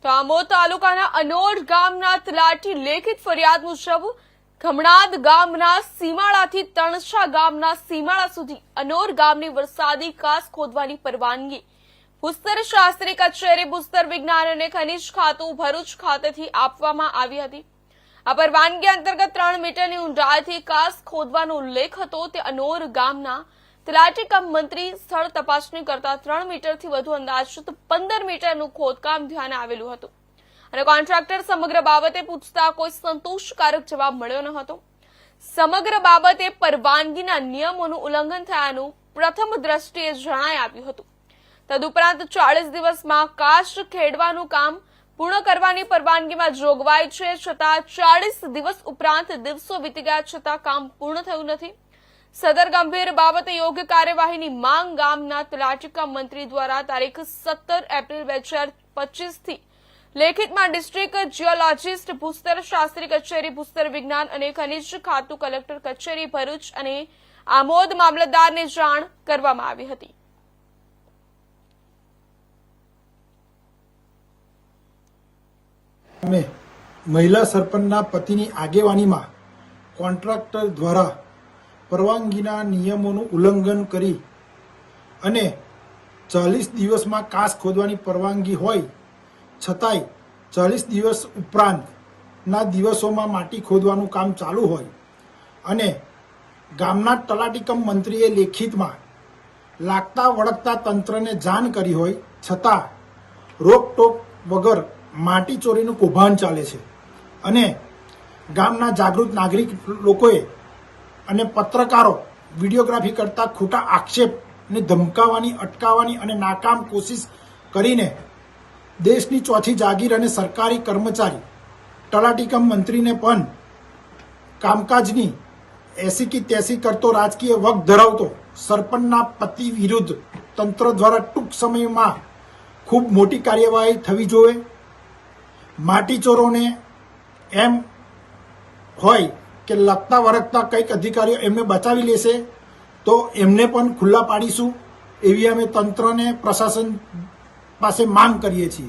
તો આમોદ તાલુકાના અનોડ ગામના તલાટી લેખિત ફરિયાદ મુજબ ખમણાદ ગામના સીમાડાથી તણસા ગામના સીમાડા સુધી અનોડ ગામની વરસાદી કાસ ખોદવાની પરવાનગી ભૂસ્તર શાસ્ત્રી કચેરી ભૂસ્તર વિજ્ઞાન અને ખનિજ ખાતું ભરૂચ ખાતેથી આપવામાં આવી હતી। આ પરવાનગી અંતર્ગત 3 મીટરની ઊંડાઈથી કાસ ખોદવાનો ઉલ્લેખ હતો। તે અનોડ ગામના તલાટી કમ મંત્રી સ્થળ તપાસણી કરતા 3 મીટરથી વધુ અંદાજિત 15 મીટરનું ખોદકામ ધ્યાને આવેલું હતું અને કોન્ટ્રાક્ટર સમગ્ર બાબતે પૂછતા કોઈ સંતોષકારક જવાબ મળ્યો ન હતો। સમગ્ર બાબતે પરવાનગીના નિયમોનું ઉલ્લંઘન થયાનું પ્રથમ દ્રષ્ટિએ જણાઈ આવ્યું હતું। તદુપરાંત 40 દિવસમાં કાચ ખેડવાનું કામ પૂર્ણ કરવાની પરવાનગીમાં જોગવાઈ છે, છતાં 40 દિવસ ઉપરાંત દિવસો વીતી ગયા છતાં કામ પૂર્ણ થયું નથી। સદર ગંભીર બાબતે યોગ્ય કાર્યવાહીની માંગ ગામના તલાટી કમ મંત્રી દ્વારા તારીખ 17 એપ્રિલ 2025 થી લેખિતમાં ડિસ્ટ્રિક્ટ જીઓલોજીસ્ટ ભૂસ્તર શાસ્ત્રી કચેરી ભૂસ્તર વિજ્ઞાન અને ખનિજ ખાતું કલેક્ટર કચેરી ભરૂચ અને આમોદ મામલતદારને જાણ કરવામાં આવી હતી। અમે મહિલા સરપંચના પતિની આગેવાનીમાં કોન્ટ્રાક્ટર દ્વારા પરવાનગીના નિયમોનું ઉલ્લંઘન કરી અને 40 દિવસમાં કાચ ખોદવાની પરવાનગી હોય છતાંય 40 દિવસ ઉપરાંતના દિવસોમાં માટી ખોદવાનું કામ ચાલુ હોય અને ગામના તલાટી કમ મંત્રીએ લેખિતમાં લાગતા વળગતા તંત્રને જાણ કરી હોય છતાં રોકટોક વગર માટી ચોરીનું કૌભાંડ ચાલે છે અને ગામના જાગૃત નાગરિક લોકોએ અને પત્રકારો વિડીયોગ્રાફી કરતા ખોટા આક્ષેપને ધમકાવવાની, અટકાવવાની અને નાકામ કોશિશ કરીને દેશની ચોથી જાગીર અને સરકારી કર્મચારી તલાટી કમ મંત્રીને પણ કામકાજની 80 કે 83 કરતો રાજકીય વગ ધરાવતો સરપંચના પતિ વિરુદ્ધ તંત્ર દ્વારા ટૂંક સમયમાં ખૂબ મોટી કાર્યવાહી થવી જોઈએ। માટી ચોરોને એમ હોય કે લગતા વરગતા કંઈક અધિકારીઓ એમને બચાવી લેશે તો એમને પણ ખુલ્લા પાડીશું એવી અમે તંત્રને પ્રશાસન પાસે માંગ કરીએ છીએ।